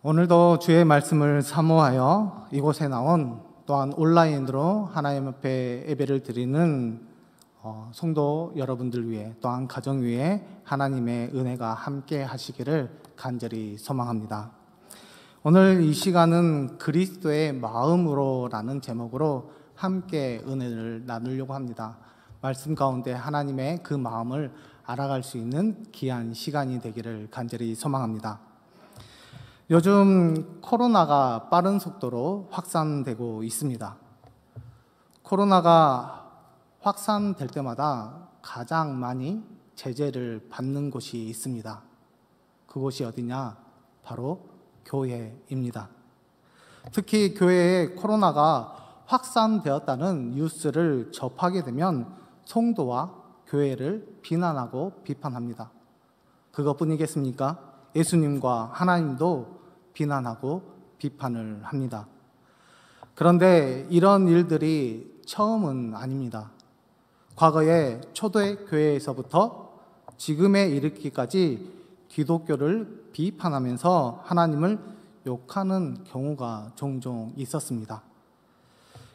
오늘도 주의 말씀을 사모하여 이곳에 나온 또한 온라인으로 하나님 앞에 예배를 드리는 성도 여러분들 위해 또한 가정 위에 하나님의 은혜가 함께 하시기를 간절히 소망합니다. 오늘 이 시간은 그리스도의 마음으로라는 제목으로 함께 은혜를 나누려고 합니다. 말씀 가운데 하나님의 그 마음을 알아갈 수 있는 귀한 시간이 되기를 간절히 소망합니다. 요즘 코로나가 빠른 속도로 확산되고 있습니다. 코로나가 확산될 때마다 가장 많이 제재를 받는 곳이 있습니다. 그곳이 어디냐? 바로 교회입니다. 특히 교회에 코로나가 확산되었다는 뉴스를 접하게 되면 성도와 교회를 비난하고 비판합니다. 그것뿐이겠습니까? 예수님과 하나님도 비난하고 비판을 합니다. 그런데 이런 일들이 처음은 아닙니다. 과거에 초대교회에서부터 지금에 이르기까지 기독교를 비판하면서 하나님을 욕하는 경우가 종종 있었습니다.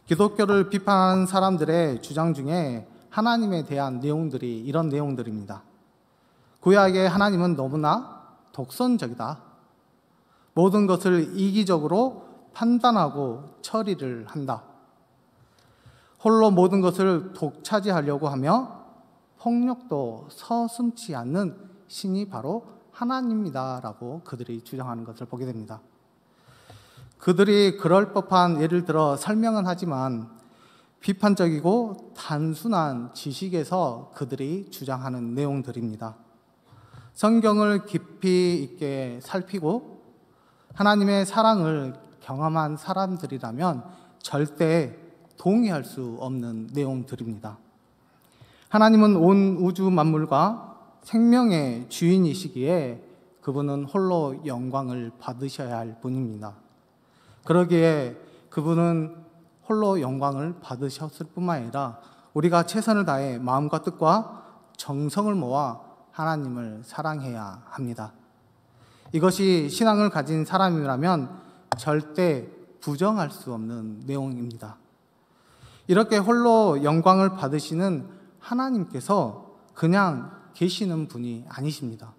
기독교를 비판하는 사람들의 주장 중에 하나님에 대한 내용들이 이런 내용들입니다. 구약의 하나님은 너무나 독선적이다. 모든 것을 이기적으로 판단하고 처리를 한다. 홀로 모든 것을 독차지하려고 하며 폭력도 서슴지 않는 신이 바로 하나님이다라고 그들이 주장하는 것을 보게 됩니다. 그들이 그럴 법한 예를 들어 설명은 하지만 비판적이고 단순한 지식에서 그들이 주장하는 내용들입니다. 성경을 깊이 있게 살피고 하나님의 사랑을 경험한 사람들이라면 절대 동의할 수 없는 내용들입니다. 하나님은 온 우주 만물과 생명의 주인이시기에 그분은 홀로 영광을 받으셔야 할 분입니다. 그러기에 그분은 홀로 영광을 받으셨을 뿐만 아니라 우리가 최선을 다해 마음과 뜻과 정성을 모아 하나님을 사랑해야 합니다. 이것이 신앙을 가진 사람이라면 절대 부정할 수 없는 내용입니다. 이렇게 홀로 영광을 받으시는 하나님께서 그냥 계시는 분이 아니십니다.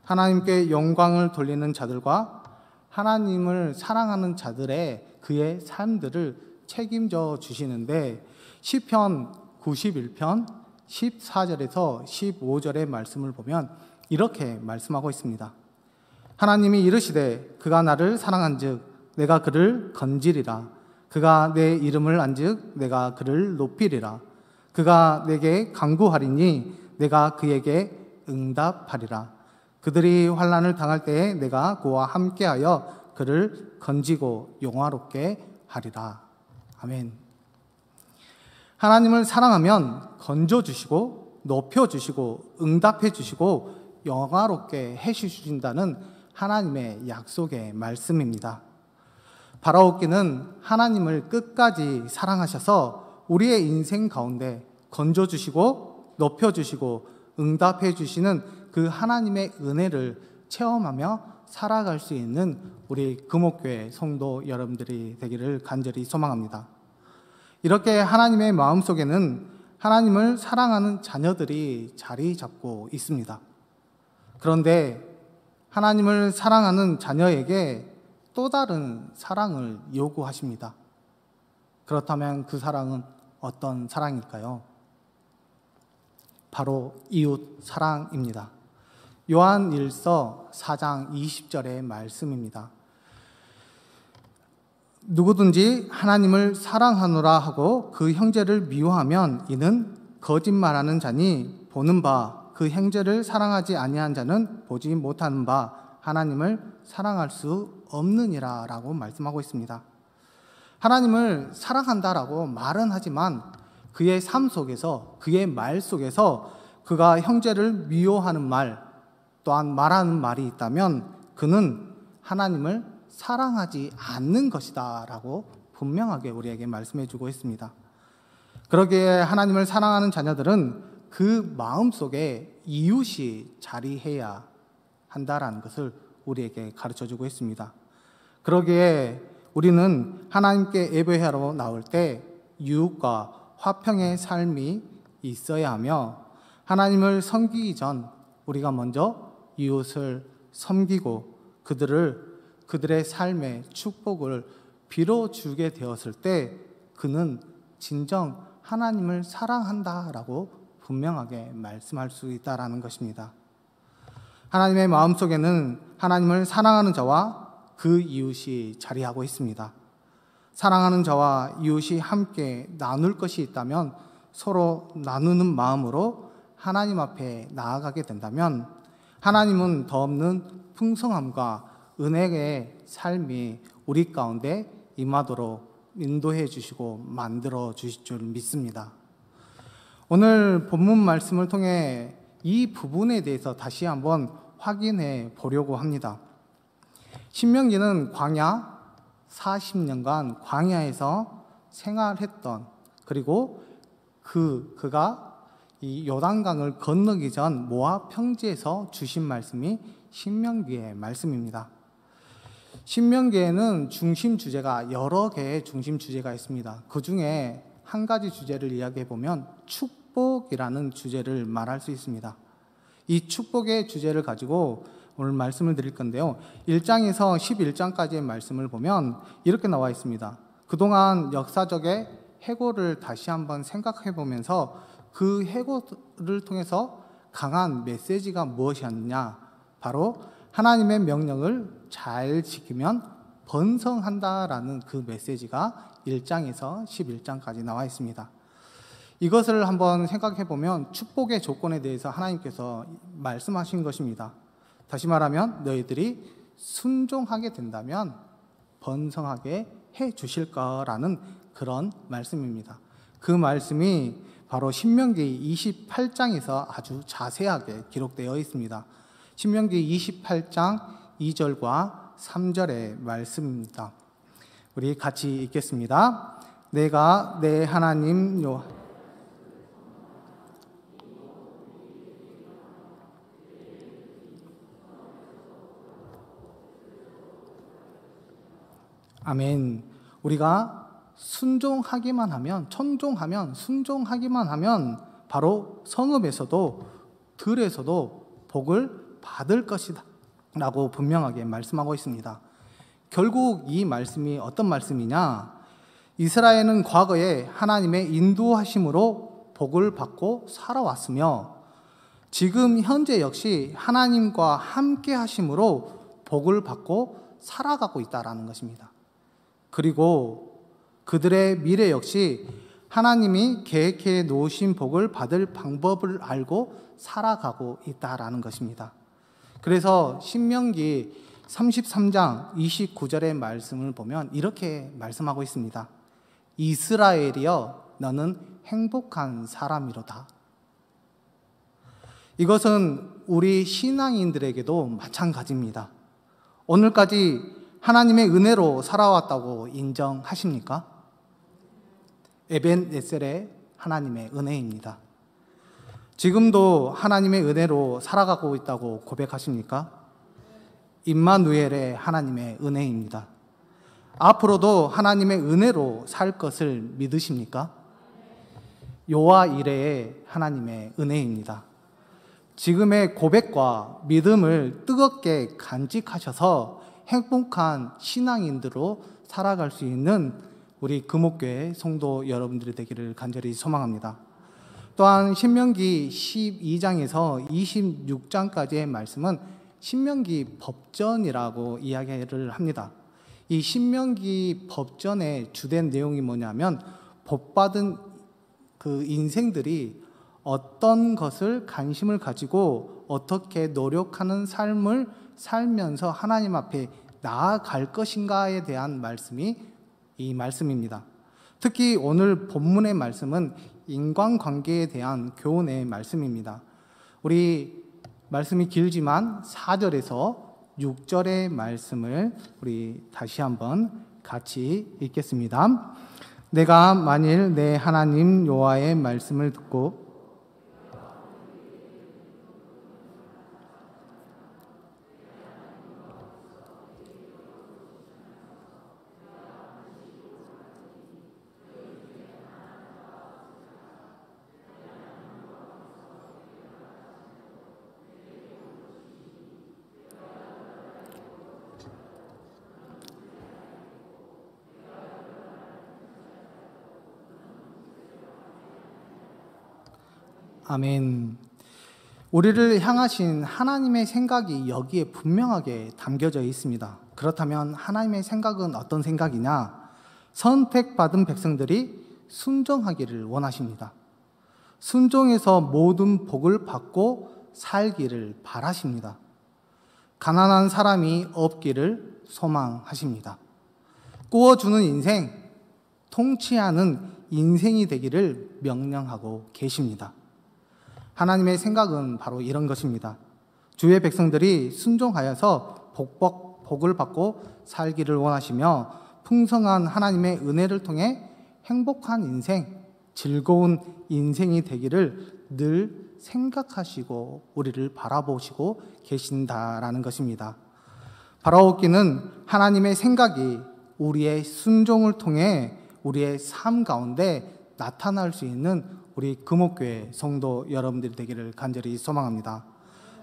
하나님께 영광을 돌리는 자들과 하나님을 사랑하는 자들의 그의 삶들을 책임져 주시는데 시편 91편 14절에서 15절의 말씀을 보면 이렇게 말씀하고 있습니다. 하나님이 이르시되 그가 나를 사랑한즉 내가 그를 건지리라. 그가 내 이름을 안즉 내가 그를 높이리라. 그가 내게 간구하리니 내가 그에게 응답하리라. 그들이 환난을 당할 때에 내가 그와 함께하여 그를 건지고 영화롭게 하리라. 아멘. 하나님을 사랑하면 건져주시고 높여주시고 응답해주시고 영화롭게 해주신다는 하나님의 약속의 말씀입니다. 바라옵기는 하나님을 끝까지 사랑하셔서 우리의 인생 가운데 건져주시고 높여주시고 응답해주시는 그 하나님의 은혜를 체험하며 살아갈 수 있는 우리 금옥교회 성도 여러분들이 되기를 간절히 소망합니다. 이렇게 하나님의 마음속에는 하나님을 사랑하는 자녀들이 자리 잡고 있습니다. 그런데 하나님을 사랑하는 자녀에게 또 다른 사랑을 요구하십니다. 그렇다면 그 사랑은 어떤 사랑일까요? 바로 이웃 사랑입니다. 요한 1서 4장 20절의 말씀입니다. 누구든지 하나님을 사랑하노라 하고 그 형제를 미워하면 이는 거짓말하는 자니 보는 바 그 형제를 사랑하지 아니한 자는 보지 못하는 바 하나님을 사랑할 수 없느니라 라고 말씀하고 있습니다. 하나님을 사랑한다라고 말은 하지만 그의 삶 속에서 그의 말 속에서 그가 형제를 미워하는 말 또한 말하는 말이 있다면 그는 하나님을 사랑하지 않는 것이다 라고 분명하게 우리에게 말씀해 주고 있습니다. 그러기에 하나님을 사랑하는 자녀들은 그 마음속에 이웃이 자리해야 한다라는 것을 우리에게 가르쳐주고 있습니다. 그러기에 우리는 하나님께 예배하러 나올 때 유익과 화평의 삶이 있어야 하며, 하나님을 섬기기 전 우리가 먼저 이웃을 섬기고 그들의 삶의 축복을 빌어주게 되었을 때 그는 진정 하나님을 사랑한다라고 분명하게 말씀할 수 있다라는 것입니다. 하나님의 마음속에는 하나님을 사랑하는 자와 그 이웃이 자리하고 있습니다. 사랑하는 자와 이웃이 함께 나눌 것이 있다면 서로 나누는 마음으로 하나님 앞에 나아가게 된다면 하나님은 더 없는 풍성함과 은혜의 삶이 우리 가운데 임하도록 인도해 주시고 만들어 주실 줄 믿습니다. 오늘 본문 말씀을 통해 이 부분에 대해서 다시 한번 확인해 보려고 합니다. 신명기는 광야 40년간 광야에서 생활했던, 그리고 그가 이 요단강을 건너기 전 모압 평지에서 주신 말씀이 신명기의 말씀입니다. 신명기에는 중심 주제가 여러 개의 중심 주제가 있습니다. 그 중에 한 가지 주제를 이야기해 보면 축복이라는 주제를 말할 수 있습니다. 이 축복의 주제를 가지고 오늘 말씀을 드릴 건데요. 1장에서 11장까지의 말씀을 보면 이렇게 나와 있습니다. 그동안 역사적의 해고를 다시 한번 생각해 보면서 그 해고를 통해서 강한 메시지가 무엇이었느냐, 바로 하나님의 명령을 잘 지키면 번성한다라는 그 메시지가 1장에서 11장까지 나와 있습니다. 이것을 한번 생각해 보면 축복의 조건에 대해서 하나님께서 말씀하신 것입니다. 다시 말하면 너희들이 순종하게 된다면 번성하게 해 주실 거라는 그런 말씀입니다. 그 말씀이 바로 신명기 28장에서 아주 자세하게 기록되어 있습니다. 신명기 28장 2절과 3절의 말씀입니다. 우리 같이 읽겠습니다. 내가 내 하나님 아멘. 우리가 순종하기만 하면, 순종하기만 하면 바로 성읍에서도 들에서도 복을 받을 것이다 라고 분명하게 말씀하고 있습니다. 결국 이 말씀이 어떤 말씀이냐, 이스라엘은 과거에 하나님의 인도하심으로 복을 받고 살아왔으며 지금 현재 역시 하나님과 함께 하심으로 복을 받고 살아가고 있다라는 것입니다. 그리고 그들의 미래 역시 하나님이 계획해 놓으신 복을 받을 방법을 알고 살아가고 있다라는 것입니다. 그래서 신명기 33장 29절의 말씀을 보면 이렇게 말씀하고 있습니다. 이스라엘이여 너는 행복한 사람이로다. 이것은 우리 신앙인들에게도 마찬가지입니다. 오늘까지 하나님의 은혜로 살아왔다고 인정하십니까? 에벤에셀의 하나님의 은혜입니다. 지금도 하나님의 은혜로 살아가고 있다고 고백하십니까? 임마누엘의 하나님의 은혜입니다. 앞으로도 하나님의 은혜로 살 것을 믿으십니까? 요와 이레의 하나님의 은혜입니다. 지금의 고백과 믿음을 뜨겁게 간직하셔서 행복한 신앙인들로 살아갈 수 있는 우리 금옥교회 성도 여러분들이 되기를 간절히 소망합니다. 또한 신명기 12장에서 26장까지의 말씀은 신명기 법전이라고 이야기를 합니다. 이 신명기 법전의 주된 내용이 뭐냐면 복받은 그 인생들이 어떤 것을 관심을 가지고 어떻게 노력하는 삶을 살면서 하나님 앞에 나아갈 것인가에 대한 말씀이 이 말씀입니다. 특히 오늘 본문의 말씀은 인간관계에 대한 교훈의 말씀입니다. 우리 말씀이 길지만 4절에서 6절의 말씀을 우리 다시 한번 같이 읽겠습니다. 내가 만일 내 하나님 여호와의 말씀을 듣고 아멘. 우리를 향하신 하나님의 생각이 여기에 분명하게 담겨져 있습니다. 그렇다면 하나님의 생각은 어떤 생각이냐? 선택받은 백성들이 순종하기를 원하십니다. 순종해서 모든 복을 받고 살기를 바라십니다. 가난한 사람이 없기를 소망하십니다. 꾸어주는 인생, 통치하는 인생이 되기를 명령하고 계십니다. 하나님의 생각은 바로 이런 것입니다. 주의 백성들이 순종하여서 복을 받고 살기를 원하시며 풍성한 하나님의 은혜를 통해 행복한 인생, 즐거운 인생이 되기를 늘 생각하시고 우리를 바라보시고 계신다라는 것입니다. 바라옵기는 하나님의 생각이 우리의 순종을 통해 우리의 삶 가운데 나타날 수 있는 우리 금옥교회 성도 여러분들이 되기를 간절히 소망합니다.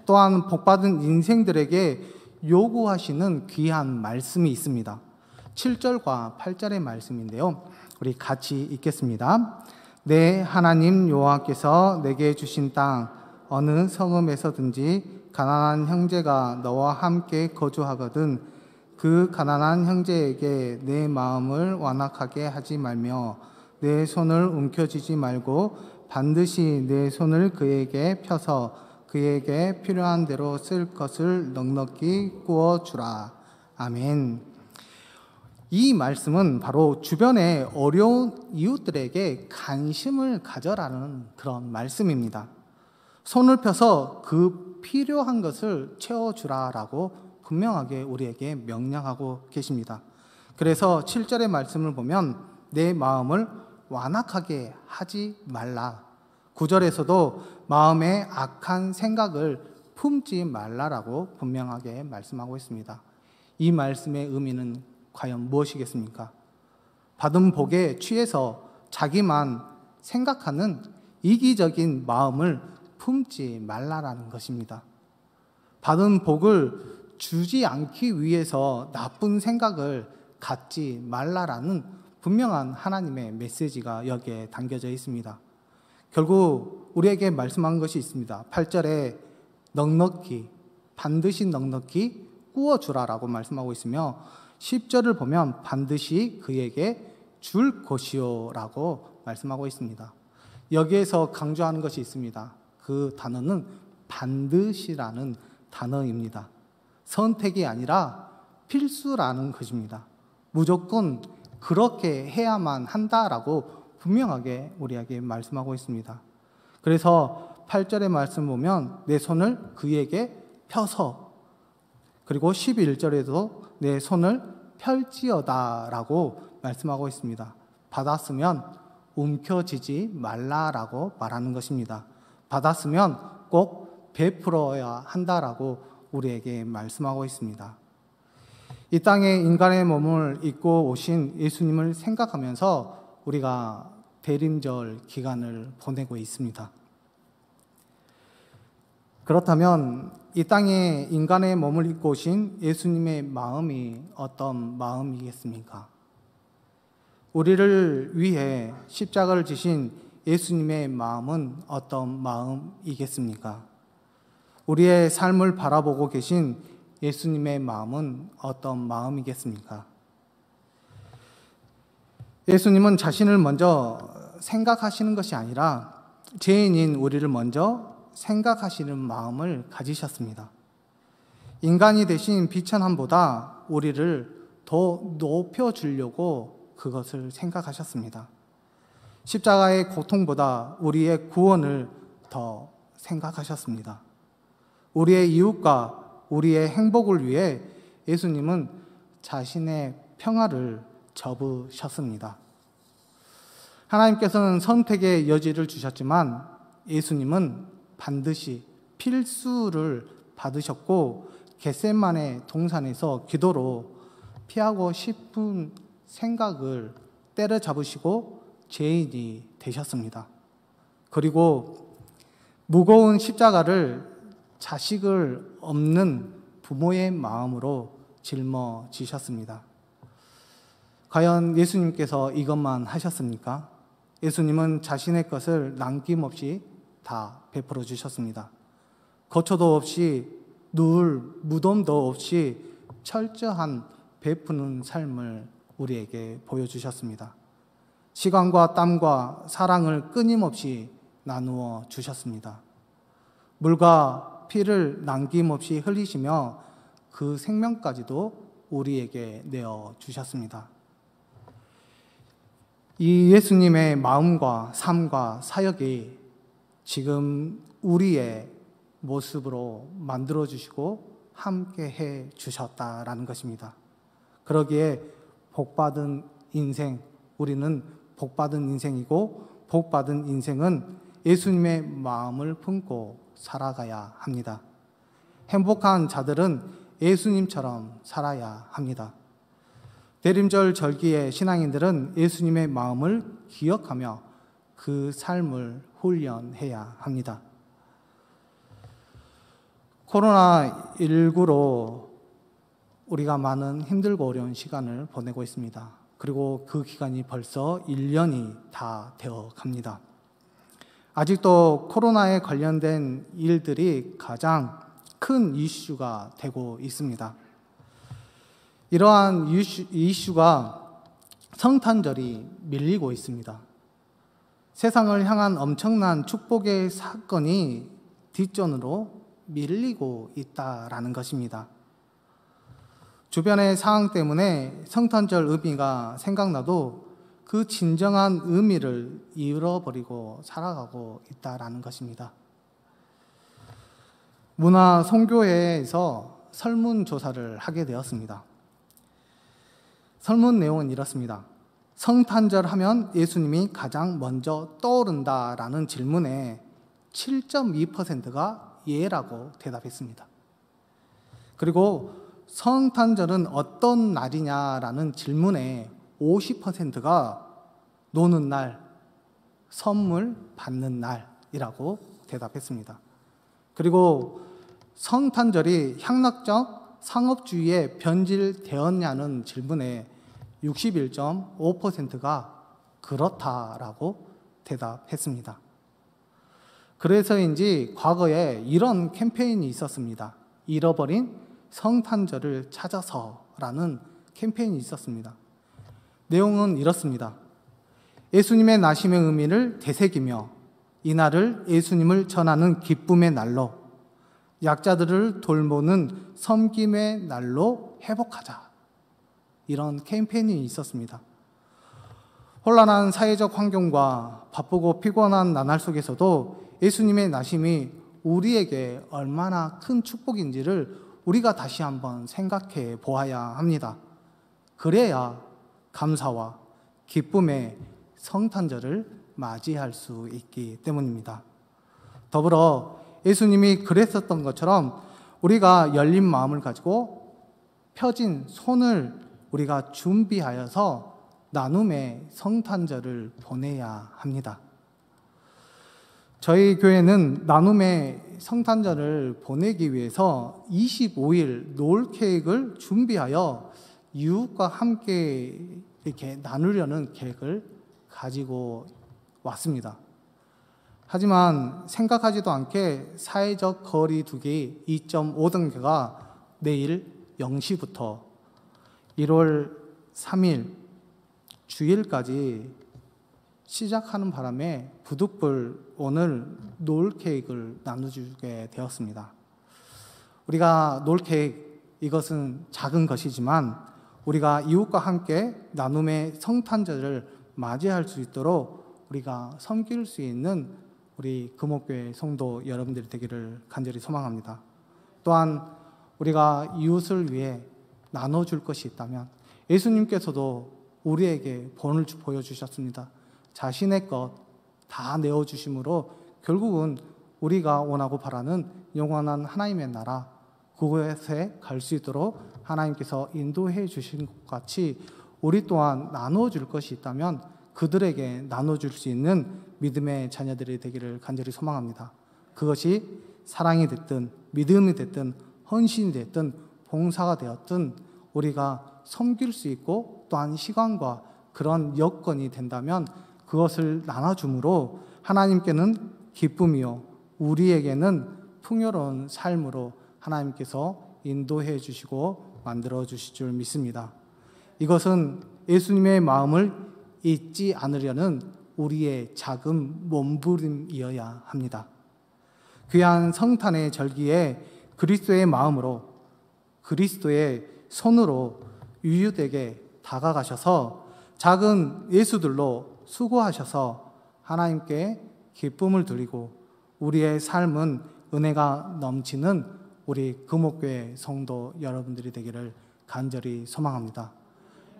또한 복받은 인생들에게 요구하시는 귀한 말씀이 있습니다. 7절과 8절의 말씀인데요. 우리 같이 읽겠습니다. 내 하나님 여호와께서 내게 주신 땅 어느 성읍에서든지 가난한 형제가 너와 함께 거주하거든 그 가난한 형제에게 내 마음을 완악하게 하지 말며 내 손을 움켜쥐지 말고 반드시 내 손을 그에게 펴서 그에게 필요한 대로 쓸 것을 넉넉히 구워주라. 아멘. 이 말씀은 바로 주변의 어려운 이웃들에게 관심을 가져라는 그런 말씀입니다. 손을 펴서 그 필요한 것을 채워주라라고 분명하게 우리에게 명령하고 계십니다. 그래서 7절의 말씀을 보면 내 마음을 완악하게 하지 말라. 9절에서도 마음에 악한 생각을 품지 말라라고 분명하게 말씀하고 있습니다. 이 말씀의 의미는 과연 무엇이겠습니까? 받은 복에 취해서 자기만 생각하는 이기적인 마음을 품지 말라라는 것입니다. 받은 복을 주지 않기 위해서 나쁜 생각을 갖지 말라라는 분명한 하나님의 메시지가 여기에 담겨져 있습니다. 결국 우리에게 말씀한 것이 있습니다. 8절에 넉넉히, 반드시 넉넉히 구워주라라고 말씀하고 있으며 10절을 보면 반드시 그에게 줄 것이요라고 말씀하고 있습니다. 여기에서 강조하는 것이 있습니다. 그 단어는 반드시라는 단어입니다. 선택이 아니라 필수라는 것입니다. 무조건 그렇게 해야만 한다라고 분명하게 우리에게 말씀하고 있습니다. 그래서 8절의 말씀 보면 내 손을 그에게 펴서, 그리고 11절에도 내 손을 펼지어다라고 말씀하고 있습니다. 받았으면 움켜쥐지 말라라고 말하는 것입니다. 받았으면 꼭 베풀어야 한다라고 우리에게 말씀하고 있습니다. 이 땅에 인간의 몸을 입고 오신 예수님을 생각하면서 우리가 대림절 기간을 보내고 있습니다. 그렇다면 이 땅에 인간의 몸을 입고 오신 예수님의 마음이 어떤 마음이겠습니까? 우리를 위해 십자가를 지신 예수님의 마음은 어떤 마음이겠습니까? 우리의 삶을 바라보고 계신 예수님의 마음은 어떤 마음이겠습니까? 예수님은 자신을 먼저 생각하시는 것이 아니라 죄인인 우리를 먼저 생각하시는 마음을 가지셨습니다. 인간이 되신 비천함보다 우리를 더 높여주려고 그것을 생각하셨습니다. 십자가의 고통보다 우리의 구원을 더 생각하셨습니다. 우리의 이웃과 우리의 행복을 위해 예수님은 자신의 평화를 접으셨습니다. 하나님께서는 선택의 여지를 주셨지만 예수님은 반드시 필수를 받으셨고 겟세마네 동산에서 기도로 피하고 싶은 생각을 때려잡으시고 죄인이 되셨습니다. 그리고 무거운 십자가를 자식을 없는 부모의 마음으로 짊어지셨습니다. 과연 예수님께서 이것만 하셨습니까? 예수님은 자신의 것을 남김없이 다 베풀어 주셨습니다. 거처도 없이 누울 무덤도 없이 철저한 베푸는 삶을 우리에게 보여주셨습니다. 시간과 땀과 사랑을 끊임없이 나누어 주셨습니다. 물과 피를 남김없이 흘리시며 그 생명까지도 우리에게 내어 주셨습니다. 이 예수님의 마음과 삶과 사역이 지금 우리의 모습으로 만들어 주시고 함께 해 주셨다라는 것입니다. 그러기에 복받은 인생, 우리는 복받은 인생이고 복받은 인생은 예수님의 마음을 품고 살아가야 합니다. 행복한 자들은 예수님처럼 살아야 합니다. 대림절 절기의 신앙인들은 예수님의 마음을 기억하며 그 삶을 훈련해야 합니다. 코로나19로 우리가 많은 힘들고 어려운 시간을 보내고 있습니다. 그리고 그 기간이 벌써 1년이 다 되어 갑니다. 아직도 코로나에 관련된 일들이 가장 큰 이슈가 되고 있습니다. 이러한 이슈가 성탄절이 밀리고 있습니다. 세상을 향한 엄청난 축복의 사건이 뒷전으로 밀리고 있다라는 것입니다. 주변의 상황 때문에 성탄절 의미가 생각나도 그 진정한 의미를 잃어버리고 살아가고 있다라는 것입니다. 문화선교회에서 설문조사를 하게 되었습니다. 설문 내용은 이렇습니다. 성탄절 하면 예수님이 가장 먼저 떠오른다라는 질문에 7.2%가 예라고 대답했습니다. 그리고 성탄절은 어떤 날이냐라는 질문에 50%가 노는 날, 선물 받는 날이라고 대답했습니다. 그리고 성탄절이 향락적 상업주의에 변질되었냐는 질문에 61.5%가 그렇다라고 대답했습니다. 그래서인지 과거에 이런 캠페인이 있었습니다. 잃어버린 성탄절을 찾아서라는 캠페인이 있었습니다. 내용은 이렇습니다. 예수님의 나심의 의미를 되새기며 이날을 예수님을 전하는 기쁨의 날로, 약자들을 돌보는 섬김의 날로 회복하자. 이런 캠페인이 있었습니다. 혼란한 사회적 환경과 바쁘고 피곤한 나날 속에서도 예수님의 나심이 우리에게 얼마나 큰 축복인지를 우리가 다시 한번 생각해 보아야 합니다. 그래야 감사와 기쁨의 성탄절을 맞이할 수 있기 때문입니다. 더불어 예수님이 그랬었던 것처럼 우리가 열린 마음을 가지고 펴진 손을 우리가 준비하여서 나눔의 성탄절을 보내야 합니다. 저희 교회는 나눔의 성탄절을 보내기 위해서 25일 노을 케이크를 준비하여 이웃과 함께 이렇게 나누려는 계획을 가지고 왔습니다. 하지만 생각하지도 않게 사회적 거리 두기 2.5단계가 내일 0시부터 1월 3일 주일까지 시작하는 바람에 부득불 오늘 노을 케이크를 나눠주게 되었습니다. 우리가 노을 케이크, 이것은 작은 것이지만 우리가 이웃과 함께 나눔의 성탄절을 맞이할 수 있도록 우리가 섬길 수 있는 우리 금옥교회 성도 여러분들이 되기를 간절히 소망합니다. 또한 우리가 이웃을 위해 나눠줄 것이 있다면 예수님께서도 우리에게 본을 보여주셨습니다. 자신의 것 다 내어주심으로 결국은 우리가 원하고 바라는 영원한 하나님의 나라, 그곳에 갈 수 있도록 하나님께서 인도해 주신 것 같이 우리 또한 나눠줄 것이 있다면 그들에게 나눠줄 수 있는 믿음의 자녀들이 되기를 간절히 소망합니다. 그것이 사랑이 됐든 믿음이 됐든 헌신이 됐든 봉사가 되었든 우리가 섬길 수 있고 또한 시간과 그런 여건이 된다면 그것을 나눠줌으로 하나님께는 기쁨이요 우리에게는 풍요로운 삶으로 하나님께서 인도해 주시고 만들어 주실 줄 믿습니다. 이것은 예수님의 마음을 잊지 않으려는 우리의 작은 몸부림이어야 합니다. 귀한 성탄의 절기에 그리스도의 마음으로, 그리스도의 손으로 유유되게 다가가셔서 작은 예수들로 수고하셔서 하나님께 기쁨을 드리고 우리의 삶은 은혜가 넘치는 우리 금옥교회 성도 여러분들이 되기를 간절히 소망합니다.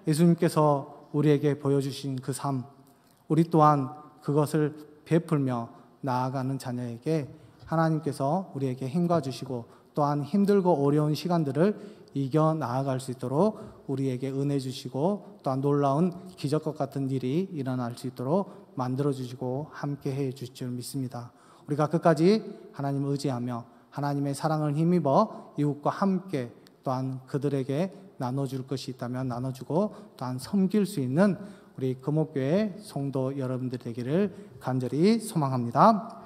예수님께서 우리에게 보여주신 그 삶, 우리 또한 그것을 베풀며 나아가는 자녀에게 하나님께서 우리에게 힘과 주시고 또한 힘들고 어려운 시간들을 이겨 나아갈 수 있도록 우리에게 은혜 주시고 또한 놀라운 기적과 같은 일이 일어날 수 있도록 만들어 주시고 함께 해 주실 줄 믿습니다. 우리가 끝까지 하나님을 의지하며 하나님의 사랑을 힘입어 이웃과 함께 또한 그들에게 나눠줄 것이 있다면 나눠주고 또한 섬길 수 있는 우리 금옥교회 성도 여러분들 되기를 간절히 소망합니다.